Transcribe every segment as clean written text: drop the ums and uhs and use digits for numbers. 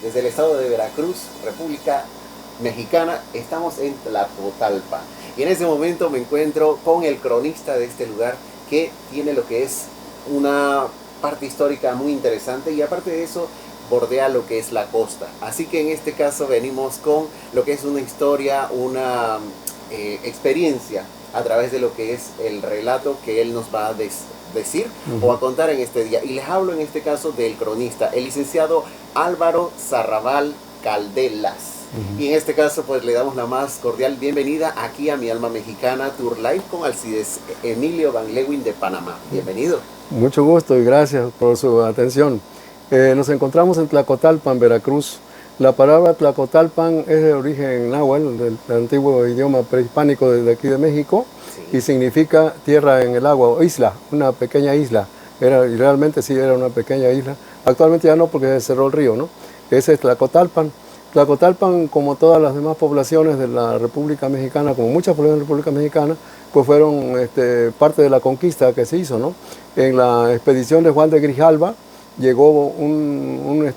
desde el estado de Veracruz, República Mexicana. Estamos en Tlacotalpan y en este momento me encuentro con el cronista de este lugar, que tiene lo que es una parte histórica muy interesante y aparte de eso bordea lo que es la costa. Así que en este caso venimos con lo que es una historia, una experiencia a través de lo que es el relato que él nos va a decir o a contar en este día. Y les hablo en este caso del cronista, el licenciado Álvaro Sarrabal Caldelas. Y en este caso pues le damos la más cordial bienvenida aquí a Mi Alma Mexicana Tour Live con Alcides Emilio Van Leeuwen de Panamá. Bienvenido. Mucho gusto y gracias por su atención. Nos encontramos en Tlacotalpan, Veracruz. La palabra Tlacotalpan es de origen náhuatl, del antiguo idioma prehispánico de aquí de México, sí, y significa tierra en el agua o isla, una pequeña isla. Y realmente sí era una pequeña isla. Actualmente ya no, porque se cerró el río, ¿no? Ese es Tlacotalpan. Tlacotalpan, como todas las demás poblaciones de la República Mexicana, como muchas poblaciones de la República Mexicana, pues fueron parte de la conquista que se hizo, ¿no? En la expedición de Juan de Grijalva llegó un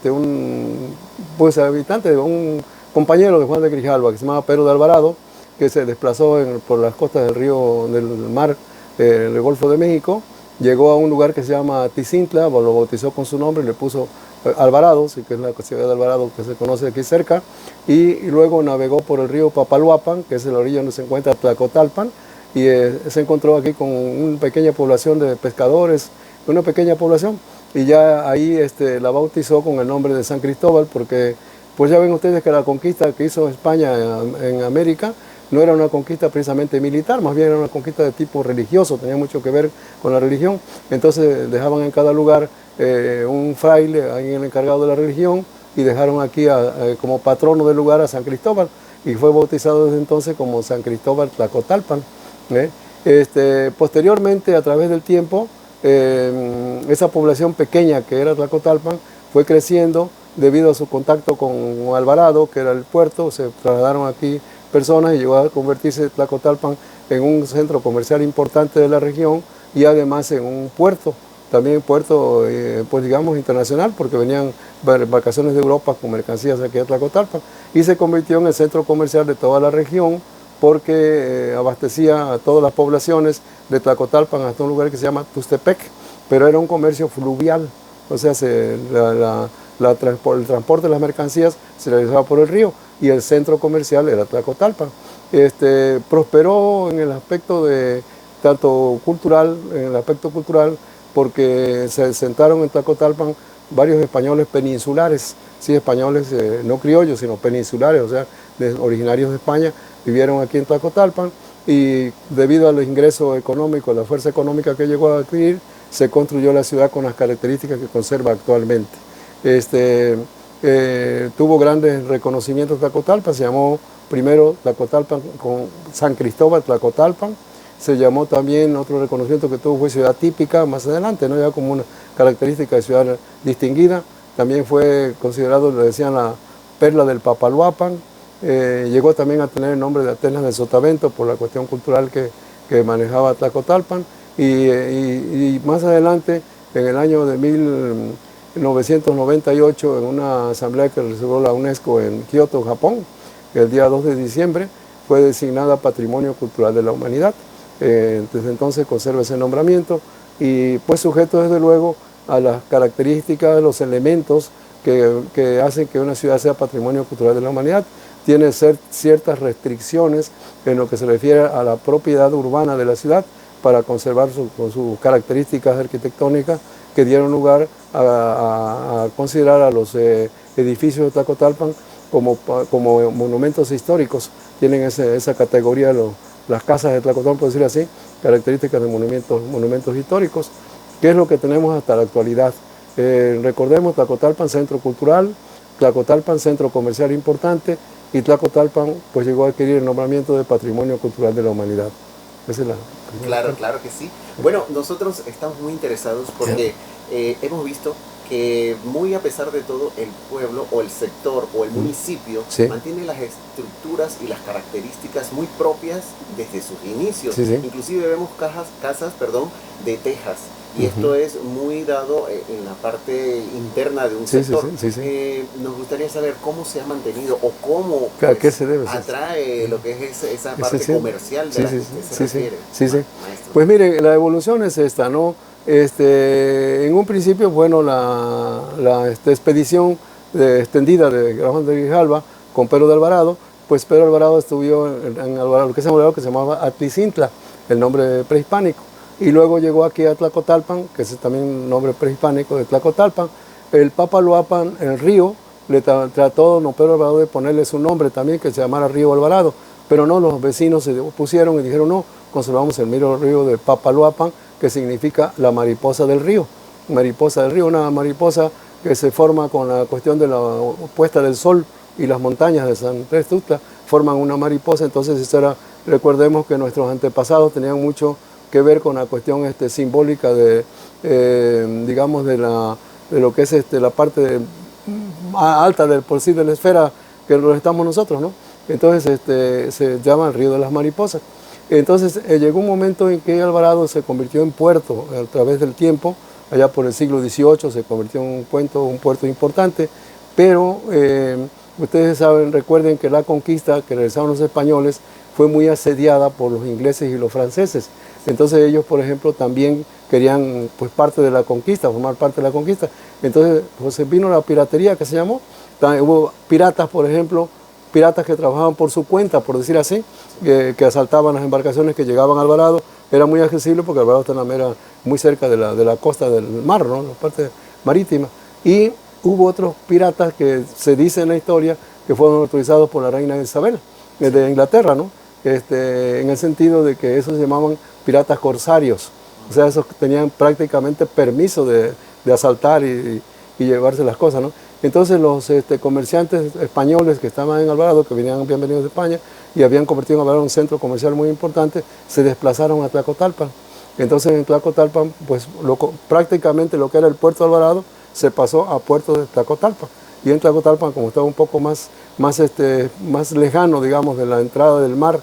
compañero de Juan de Grijalva que se llamaba Pedro de Alvarado, que se desplazó por las costas del río, del mar, del Golfo de México. Llegó a un lugar que se llama Tizintla, lo bautizó con su nombre y le puso Alvarado, que es la ciudad de Alvarado que se conoce aquí cerca, y luego navegó por el río Papaloapan, que es la orilla donde se encuentra Tlacotalpan, y se encontró aquí con una pequeña población de pescadores, una pequeña población, y ya ahí la bautizó con el nombre de San Cristóbal, porque pues ya ven ustedes que la conquista que hizo España en América no era una conquista precisamente militar, más bien era una conquista de tipo religioso, tenía mucho que ver con la religión. Entonces dejaban en cada lugar un fraile, alguien encargado de la religión, y dejaron aquí como patrono del lugar a San Cristóbal, y fue bautizado desde entonces como San Cristóbal Tlacotalpan. Posteriormente, a través del tiempo, esa población pequeña que era Tlacotalpan fue creciendo debido a su contacto con Alvarado, que era el puerto. Se trasladaron aquí personas y llegó a convertirse Tlacotalpan en un centro comercial importante de la región y además en un puerto, también puerto pues digamos internacional, porque venían embarcaciones de Europa con mercancías aquí a Tlacotalpan, y se convirtió en el centro comercial de toda la región, porque abastecía a todas las poblaciones de Tlacotalpan hasta un lugar que se llama Tustepec, pero era un comercio fluvial, o sea, el transporte de las mercancías se realizaba por el río y el centro comercial era Tlacotalpan. Prosperó en el aspecto tanto cultural, en el aspecto cultural, porque se sentaron en Tlacotalpan varios españoles peninsulares, sí, españoles no criollos, sino peninsulares, o sea, originarios de España, vivieron aquí en Tlacotalpan, y debido al ingreso económico, a la fuerza económica que llegó a adquirir, se construyó la ciudad con las características que conserva actualmente. Tuvo grandes reconocimientos Tlacotalpan. Se llamó primero Tlacotalpan con San Cristóbal Tlacotalpan. Se llamó también, otro reconocimiento que tuvo fue ciudad típica más adelante, ¿no? Ya como una característica de ciudad distinguida. También fue considerado, le decían, la perla del Papaloapan. Llegó también a tener el nombre de Atenas de Sotavento por la cuestión cultural que manejaba Tlacotalpan. Y más adelante, en el año de 1998, en una asamblea que realizó la UNESCO en Kioto, Japón, el día 2 de diciembre, fue designada Patrimonio Cultural de la Humanidad. Desde entonces conserva ese nombramiento y pues sujeto desde luego a las características, los elementos que hacen que una ciudad sea Patrimonio Cultural de la Humanidad. Tiene ciertas restricciones en lo que se refiere a la propiedad urbana de la ciudad para conservar sus características arquitectónicas que dieron lugar a considerar a los edificios de Tlacotalpan como monumentos históricos. Tienen esa categoría las casas de Tlacotalpan, por decir así, características de monumentos históricos, que es lo que tenemos hasta la actualidad. Recordemos, Tlacotalpan, centro cultural, Tlacotalpan, centro comercial importante, y Tlacotalpan pues llegó a adquirir el nombramiento de Patrimonio Cultural de la Humanidad. Esa es Claro que sí. Bueno, nosotros estamos muy interesados porque hemos visto que muy a pesar de todo el pueblo o el sector o el municipio mantiene las estructuras y las características muy propias desde sus inicios. Inclusive vemos casas de tejas y esto es muy dado en la parte interna de un sector. Nos gustaría saber cómo se ha mantenido o cómo pues, ¿a qué se debe? atrae lo que es esa parte comercial de la que se refiere. Maestro. Pues mire, la evolución es esta, ¿no? En un principio, bueno, la expedición extendida de Gran Juan de Grijalva con Pedro de Alvarado, pues Pedro Alvarado estuvo en Alvarado, lo que se llamaba Atlicintla, el nombre prehispánico, y luego llegó aquí a Tlacotalpan, que es también un nombre prehispánico de Tlacotalpan. El Papaloapan, el río, le trató don Pedro Alvarado de ponerle su nombre también, que se llamara Río Alvarado, pero no, los vecinos se opusieron y dijeron no, conservamos el mismo río de Papaloapan, que significa la mariposa del río. Mariposa del río, una mariposa que se forma con la cuestión de la puesta del sol y las montañas de San Andrés Tuxtla forman una mariposa. Entonces eso era, recordemos que nuestros antepasados tenían mucho que ver con la cuestión simbólica de, digamos, de lo que es la parte alta del por sí de la esfera que lo estamos nosotros, ¿no? Entonces se llama el río de las mariposas. Entonces llegó un momento en que Alvarado se convirtió en puerto a través del tiempo, allá por el siglo XVIII se convirtió en un puerto importante, pero ustedes saben, recuerden que la conquista que realizaron los españoles fue muy asediada por los ingleses y los franceses. Entonces ellos, por ejemplo, también querían pues parte de la conquista, formar parte de la conquista. Entonces pues vino la piratería, que se llamó. Hubo piratas, por ejemplo, piratas que trabajaban por su cuenta, por decir así, que asaltaban las embarcaciones que llegaban a Alvarado. Era muy accesible porque Alvarado está muy cerca de la costa del mar, ¿no? La parte marítima. Y hubo otros piratas que se dice en la historia que fueron autorizados por la reina Isabel de Inglaterra, ¿no? En el sentido de que esos se llamaban piratas corsarios. O sea, esos tenían prácticamente permiso de asaltar y llevarse las cosas, ¿no? Entonces los comerciantes españoles que estaban en Alvarado, que habían venido de España y habían convertido en Alvarado en un centro comercial muy importante, se desplazaron a Tlacotalpan. Entonces en Tlacotalpan, pues prácticamente lo que era el puerto de Alvarado se pasó a puerto de Tlacotalpan. Y en Tlacotalpan, como estaba un poco más lejano, digamos, de la entrada del mar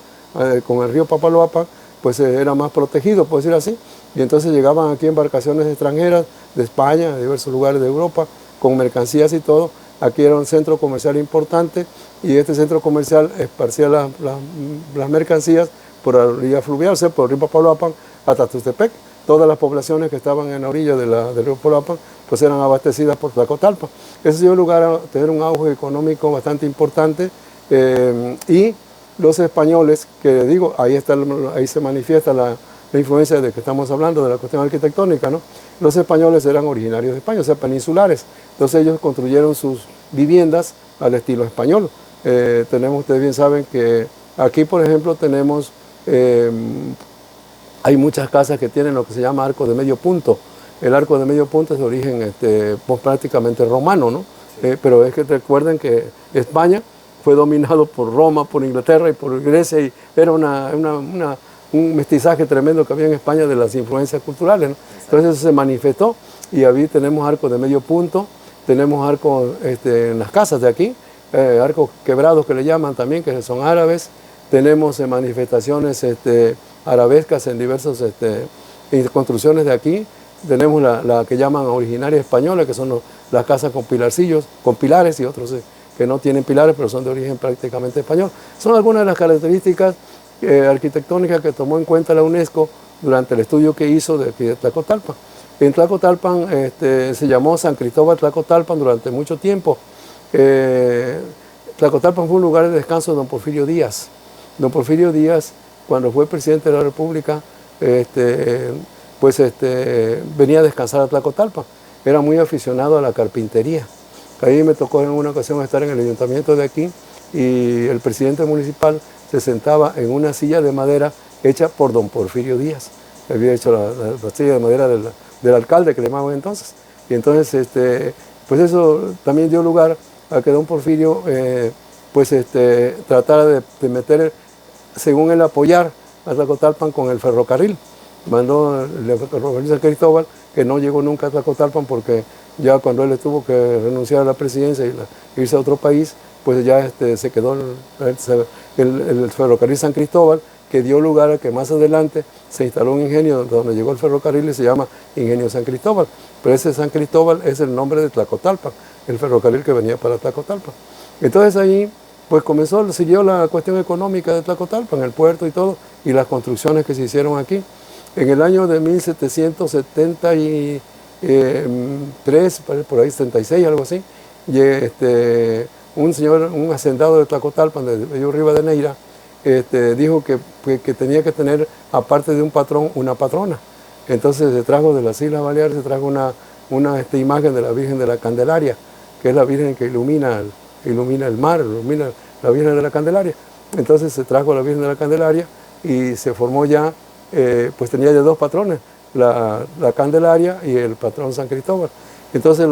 con el río Papaloapan, pues era más protegido, por decir así. Y entonces llegaban aquí embarcaciones extranjeras de España, de diversos lugares de Europa, con mercancías y todo. Aquí era un centro comercial importante y este centro comercial esparcía las mercancías por la orilla fluvial, o sea, por el río Papaloapan hasta Tuxtepec. Todas las poblaciones que estaban en la orilla del río Papaloapan pues eran abastecidas por Tlacotalpan. Eso dio lugar a tener un auge económico bastante importante y los españoles, que digo, ahí se manifiesta la influencia de que estamos hablando, de la cuestión arquitectónica, ¿no? Los españoles eran originarios de España, o sea, peninsulares. Entonces ellos construyeron sus viviendas al estilo español. Ustedes bien saben que aquí, por ejemplo, tenemos, hay muchas casas que tienen lo que se llama arco de medio punto. El arco de medio punto es de origen pues, prácticamente romano, ¿no? Pero es que recuerden que España fue dominado por Roma, por Inglaterra y por Grecia, y era un mestizaje tremendo que había en España de las influencias culturales, ¿no? Entonces eso se manifestó y ahí tenemos arcos de medio punto, tenemos arcos en las casas de aquí, arcos quebrados que le llaman también, que son árabes, tenemos manifestaciones arabescas en diversas construcciones de aquí, tenemos la que llaman originaria española, que son las casas con pilarcillos, con pilares y otros que no tienen pilares, pero son de origen prácticamente español. Son algunas de las características arquitectónicas que tomó en cuenta la UNESCO durante el estudio que hizo de aquí de Tlacotalpan. En Tlacotalpan se llamó San Cristóbal Tlacotalpan durante mucho tiempo. Tlacotalpan fue un lugar de descanso de don Porfirio Díaz. Don Porfirio Díaz, cuando fue presidente de la República, venía a descansar a Tlacotalpan. Era muy aficionado a la carpintería. Ahí me tocó en una ocasión estar en el ayuntamiento de aquí y el presidente municipal se sentaba en una silla de madera hecha por don Porfirio Díaz. Había hecho la silla de madera del alcalde, que le llamaban entonces. Y entonces, pues eso también dio lugar a que don Porfirio tratara de meter, según él, apoyar a Tlacotalpan con el ferrocarril. Mandó el ferrocarril San Cristóbal, que no llegó nunca a Tlacotalpan porque ya cuando él tuvo que renunciar a la presidencia y irse a otro país, pues ya se quedó el ferrocarril San Cristóbal, que dio lugar a que más adelante se instaló un ingenio donde llegó el ferrocarril y se llama Ingenio San Cristóbal. Pero ese San Cristóbal es el nombre de Tlacotalpan, el ferrocarril que venía para Tlacotalpan. Entonces ahí pues siguió la cuestión económica de Tlacotalpan, el puerto y todo, y las construcciones que se hicieron aquí. En el año de 1773, por ahí 76, algo así, y un hacendado de Tlacotalpan, de Bello Rivadeneira, dijo que tenía que tener, aparte de un patrón, una patrona. Entonces se trajo de las Islas Baleares, se trajo una imagen de la Virgen de la Candelaria, que es la Virgen que ilumina el mar, ilumina la Virgen de la Candelaria. Entonces se trajo la Virgen de la Candelaria y se formó ya, pues tenía ya dos patrones, la Candelaria y el patrón San Cristóbal. Entonces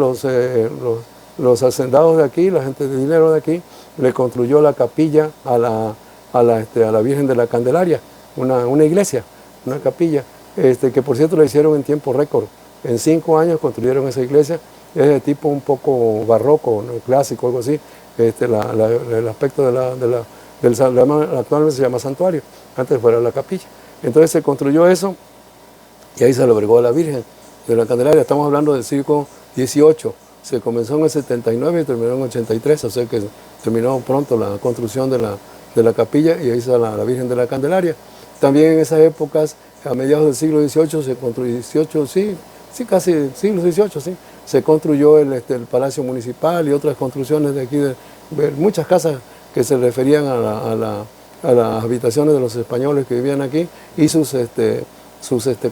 los hacendados de aquí, la gente de dinero de aquí, le construyó la capilla a la Virgen de la Candelaria, una iglesia, una capilla, que por cierto la hicieron en tiempo récord. En 5 años construyeron esa iglesia, es de tipo un poco barroco, ¿no? Clásico, algo así. El aspecto actualmente se llama santuario, antes fuera la capilla. Entonces se construyó eso y ahí se albergó a la Virgen de la Candelaria. Estamos hablando del siglo XVIII. Se comenzó en el 79 y terminó en el 83, o sea que terminó pronto la construcción de la capilla y ahí está la Virgen de la Candelaria. También en esas épocas, a mediados del siglo XVIII, se construyó, casi siglo XVIII, sí, se construyó el Palacio Municipal y otras construcciones de aquí, muchas casas que se referían a las habitaciones de los españoles que vivían aquí y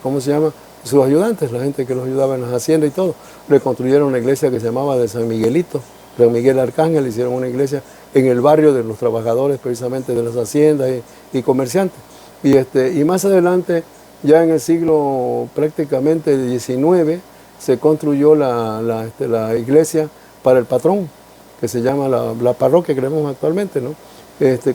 ¿cómo se llama? Sus ayudantes, la gente que los ayudaba en las haciendas y todo. Reconstruyeron una iglesia que se llamaba de San Miguelito, San Miguel Arcángel, hicieron una iglesia en el barrio de los trabajadores precisamente de las haciendas y comerciantes. Y más adelante, ya en el siglo prácticamente XIX, se construyó la iglesia para el patrón, que se llama la parroquia que tenemos actualmente, ¿no?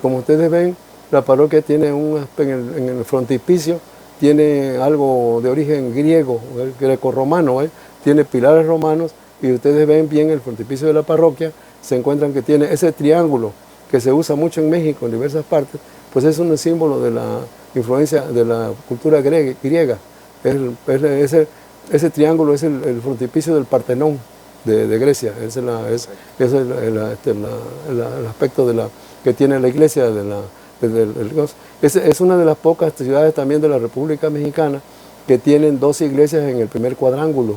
Como ustedes ven, la parroquia tiene en el frontispicio, tiene algo de origen griego, greco-romano, tiene pilares romanos y ustedes ven bien el frontispicio de la parroquia, se encuentran que tiene ese triángulo que se usa mucho en México en diversas partes, pues es un símbolo de la influencia de la cultura griega. Ese triángulo es el frontispicio del Partenón de Grecia, es el aspecto que tiene la iglesia es una de las pocas ciudades también de la República Mexicana que tienen 2 iglesias en el primer cuadrángulo.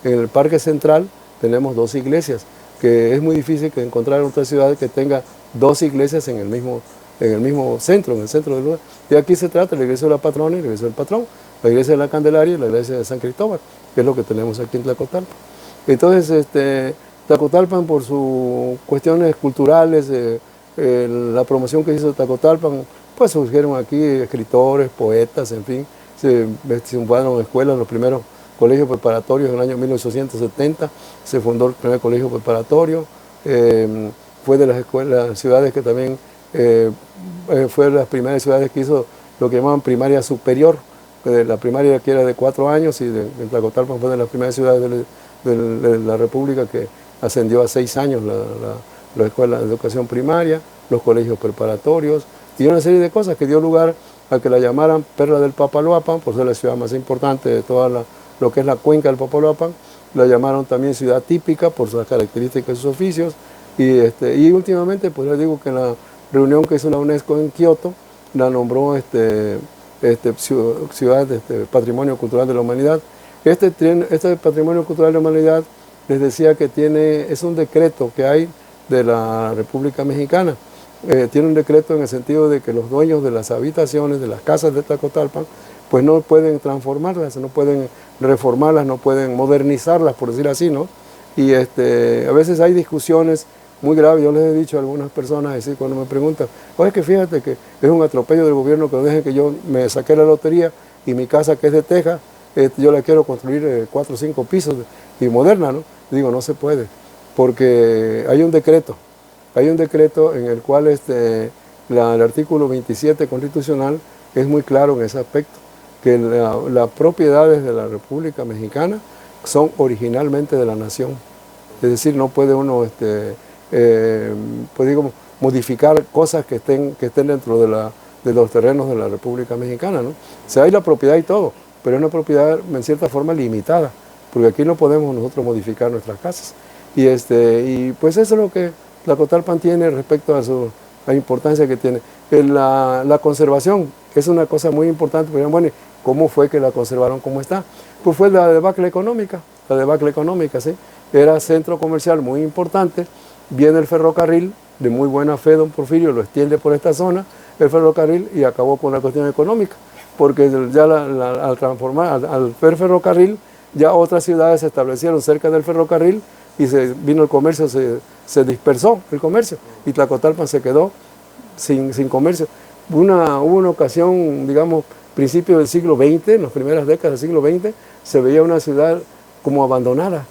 En el Parque Central tenemos 2 iglesias, que es muy difícil encontrar otra ciudad que tenga 2 iglesias en el mismo centro, en el centro del lugar. Y aquí se trata de la iglesia de la patrona y la iglesia del patrón, la iglesia de la Candelaria y la iglesia de San Cristóbal, que es lo que tenemos aquí en Tlacotalpan. Entonces, Tlacotalpan, por sus cuestiones culturales, la promoción que hizo Tlacotalpan, pues surgieron aquí escritores, poetas, en fin, se fundaron escuelas, los primeros colegios preparatorios en el año 1870, se fundó el primer colegio preparatorio, fue de las ciudades que también, fue de las primeras ciudades que hizo lo que llamaban primaria superior, la primaria que era de 4 años y en Tlacotalpan fue de las primeras ciudades de la República que ascendió a 6 años la escuela de educación primaria, los colegios preparatorios y una serie de cosas que dio lugar a que la llamaran Perla del Papaloapan, por ser la ciudad más importante de toda lo que es la cuenca del Papaloapan. La llamaron también ciudad típica por sus características y sus oficios. Y últimamente, pues les digo que en la reunión que hizo la UNESCO en Kioto, la nombró ciudad Patrimonio Cultural de la Humanidad. Este Patrimonio Cultural de la Humanidad, les decía que es un decreto que hay de la República Mexicana. Tiene un decreto en el sentido de que los dueños de las habitaciones, de las casas de Tlacotalpan, pues no pueden transformarlas, no pueden reformarlas, no pueden modernizarlas, por decir así, ¿no? Y a veces hay discusiones muy graves. Yo les he dicho a algunas personas, cuando me preguntan, oye, que fíjate que es un atropello del gobierno que no dejen que yo me saqué la lotería y mi casa, que es de teja, yo la quiero construir 4 o 5 pisos y moderna, ¿no? Digo, no se puede, porque hay un decreto en el cual el artículo 27 constitucional es muy claro en ese aspecto, que las propiedades de la República Mexicana son originalmente de la nación. Es decir, no puede uno pues digo, modificar cosas que estén dentro de los terrenos de la República Mexicana, ¿no? O sea, hay la propiedad y todo, pero es una propiedad en cierta forma limitada, porque aquí no podemos nosotros modificar nuestras casas. Y pues eso es lo que Tlacotalpan tiene respecto a la importancia que tiene. La conservación es una cosa muy importante, porque bueno, ¿cómo fue que la conservaron como está? Pues fue la debacle económica, ¿sí? Era centro comercial muy importante, viene el ferrocarril, de muy buena fe don Porfirio lo extiende por esta zona, el ferrocarril, y acabó con la cuestión económica, porque ya al ver ferrocarril, ya otras ciudades se establecieron cerca del ferrocarril y vino el comercio, se dispersó el comercio, y Tlacotalpan se quedó sin comercio. Hubo una ocasión, digamos, principios del siglo XX, en las primeras décadas del siglo XX, se veía una ciudad como abandonada.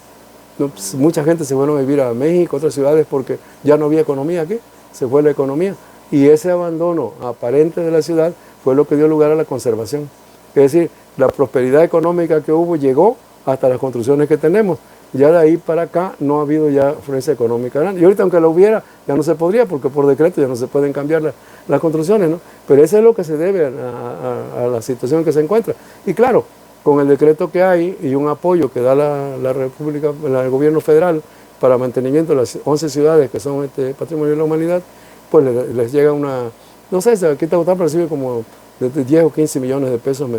Pues, mucha gente se fueron a vivir a México, otras ciudades, porque ya no había economía aquí, se fue la economía. Y ese abandono aparente de la ciudad fue lo que dio lugar a la conservación. Es decir, la prosperidad económica que hubo llegó hasta las construcciones que tenemos. Ya de ahí para acá no ha habido ya afluencia económica grande. Y ahorita, aunque la hubiera, ya no se podría, porque por decreto ya no se pueden cambiar las construcciones, ¿no? Pero eso es lo que se debe a la situación que se encuentra. Y claro, con el decreto que hay y un apoyo que da la República, el gobierno federal para mantenimiento de las 11 ciudades que son Patrimonio de la Humanidad, pues les llega no sé, aquí Tlacotalpan recibe como de 10 o 15 millones de pesos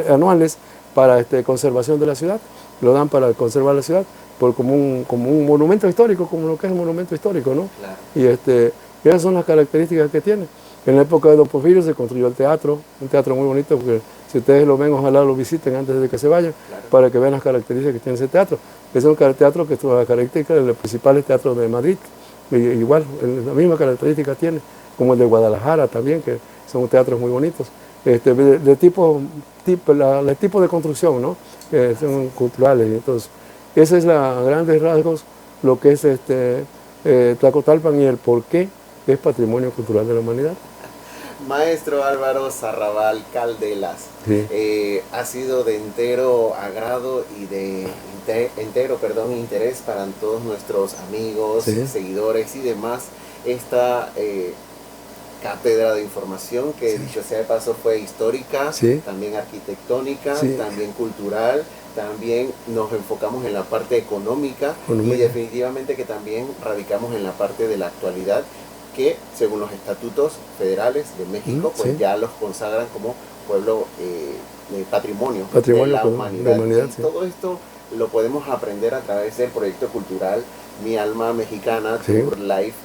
anuales para conservación de la ciudad. Lo dan para conservar la ciudad como un monumento histórico, como lo que es un monumento histórico, ¿no? Claro. Y esas son las características que tiene. En la época de don Porfirio se construyó el teatro, un teatro muy bonito, porque si ustedes lo ven, ojalá lo visiten antes de que se vayan, claro, para que vean las características que tiene ese teatro. Es un teatro que es la característica de los principales teatros de Madrid, igual, la misma característica tiene, como el de Guadalajara también, que son teatros muy bonitos, de tipo de construcción, ¿no? Que son culturales. Entonces, ese es a grandes rasgos lo que es Tlacotalpan y el por qué es Patrimonio Cultural de la Humanidad. Maestro Álvaro Sarrabal Caldelas, sí, ha sido de entero agrado y de entero interés para todos nuestros amigos, sí, seguidores y demás esta cátedra de información que, sí, dicho sea de paso, fue histórica, sí, también arquitectónica, sí, también cultural, también nos enfocamos en la parte económica y definitivamente que también radicamos en la parte de la actualidad, que según los estatutos federales de México, pues sí, ya los consagran como pueblo patrimonio de la humanidad. Y sí, todo esto lo podemos aprender a través del proyecto cultural Mi Alma Mexicana, sí, Tour Life,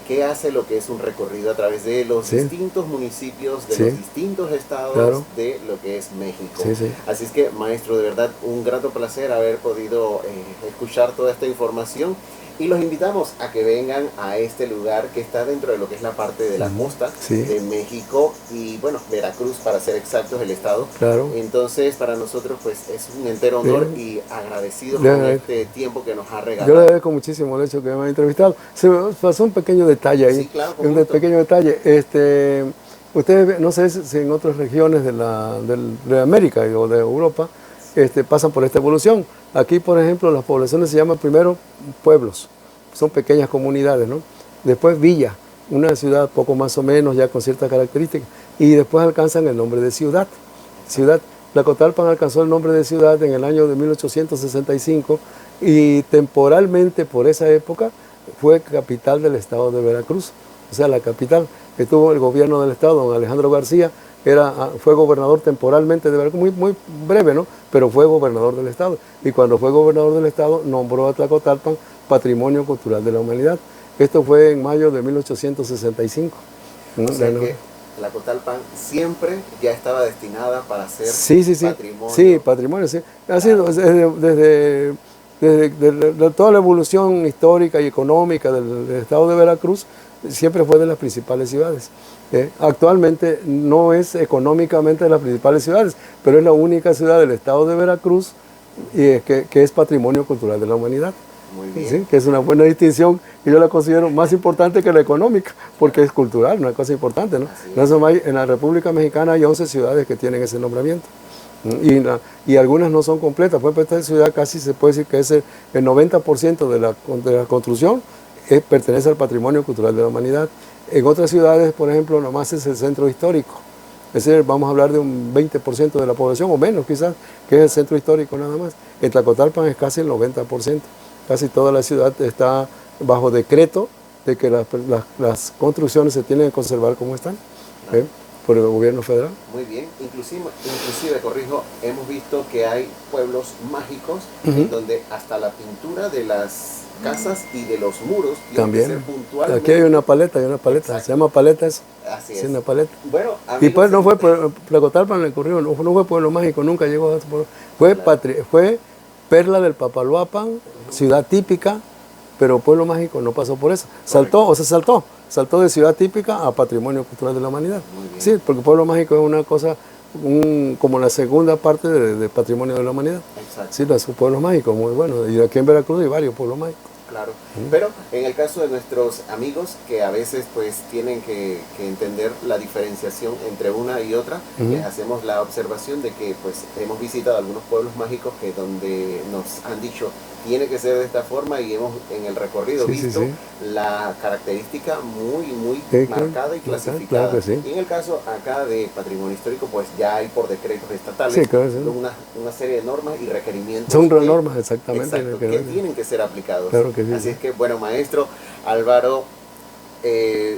que hace lo que es un recorrido a través de los, sí, distintos municipios, de, sí, los distintos estados, claro, de lo que es México. Sí, sí. Así es que, maestro, de verdad, un grato placer haber podido escuchar toda esta información. Y los invitamos a que vengan a este lugar que está dentro de lo que es la parte de la costa, sí, de México y, bueno, Veracruz, para ser exactos, el estado. Claro. Entonces, para nosotros, pues, es un entero honor, sí, y agradecidos con este tiempo que nos ha regalado. Yo le agradezco muchísimo el hecho que me ha entrevistado. Se me pasó un pequeño detalle ahí. Sí, claro. Un pequeño detalle. Ustedes, no sé si en otras regiones de América o de Europa, pasan por esta evolución. Aquí, por ejemplo, las poblaciones se llaman primero pueblos, son pequeñas comunidades, ¿no? Después villa, una ciudad poco más o menos ya con ciertas características, y después alcanzan el nombre de ciudad. Tlacotalpan alcanzó el nombre de ciudad en el año de 1865 y temporalmente por esa época fue capital del estado de Veracruz, o sea, la capital que tuvo el gobierno del estado, don Alejandro García, fue gobernador temporalmente de Veracruz, muy breve, ¿no? Pero fue gobernador del estado. Y cuando fue gobernador del estado, nombró a Tlacotalpan Patrimonio Cultural de la Humanidad. Esto fue en mayo de 1865. O sea que Tlacotalpan siempre ya estaba destinada para ser, sí, patrimonio. Sí, patrimonio, sí. Ha sido desde toda la evolución histórica y económica del estado de Veracruz, siempre fue de las principales ciudades. Actualmente no es económicamente de las principales ciudades, pero es la única ciudad del estado de Veracruz que es Patrimonio Cultural de la Humanidad. Muy bien. ¿Sí? Que es una buena distinción y yo la considero más importante que la económica, porque es cultural, una cosa importante, ¿no? En la República Mexicana hay 11 ciudades que tienen ese nombramiento. Y algunas no son completas. Por ejemplo, esta ciudad casi se puede decir que es el 90% de la construcción pertenece al patrimonio cultural de la humanidad. En otras ciudades, por ejemplo, nomás es el centro histórico. Es decir, vamos a hablar de un 20% de la población, o menos quizás, que es el centro histórico nada más. En Tlacotalpan es casi el 90%. Casi toda la ciudad está bajo decreto de que las construcciones se tienen que conservar como están, por el gobierno federal. Muy bien, inclusive, corrijo, hemos visto que hay pueblos mágicos en donde hasta la pintura de las casas y de los muros tiene que ser puntualmente. Aquí hay una paleta, Exacto. Se llama paleta eso. Así Sí, es. una paleta. Bueno, Y pues no fue, Tlacotalpan le ocurrió, no fue pueblo mágico, nunca llegó a fue, fue Perla del Papaloapan, ciudad típica, pero pueblo mágico no pasó por eso. Saltó de ciudad típica a patrimonio cultural de la humanidad. Sí, porque pueblo mágico es una cosa, como la segunda parte de patrimonio de la humanidad. Exacto. Sí, los pueblos mágicos, muy buenos. Y aquí en Veracruz hay varios pueblos mágicos. Claro, pero en el caso de nuestros amigos que a veces pues tienen que entender la diferenciación entre una y otra, les hacemos la observación de que pues hemos visitado algunos pueblos mágicos que donde nos han dicho tiene que ser de esta forma y hemos en el recorrido visto la característica muy marcada y clasificada. Claro que sí. Y en el caso acá de patrimonio histórico pues ya hay por decretos estatales una serie de normas y requerimientos. Son normas exactamente. Exacto, que tienen que ser aplicados. Claro que sí. Así es que, bueno, maestro Álvaro,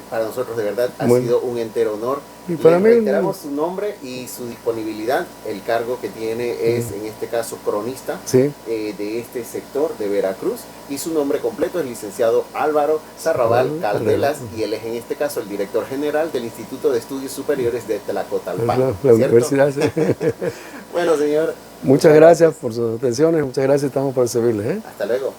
para nosotros de verdad ha sido un entero honor. Y para mí reiteramos su nombre y su disponibilidad. El cargo que tiene es, en este caso, cronista de este sector de Veracruz. Y su nombre completo es licenciado Álvaro Sarrabal Caldelas. Y él es, en este caso, el director general del Instituto de Estudios Superiores de Tlacotalpan. La universidad, sí. Bueno, señor. Muchas gracias por sus atenciones. Muchas gracias, estamos para servirles. Hasta luego.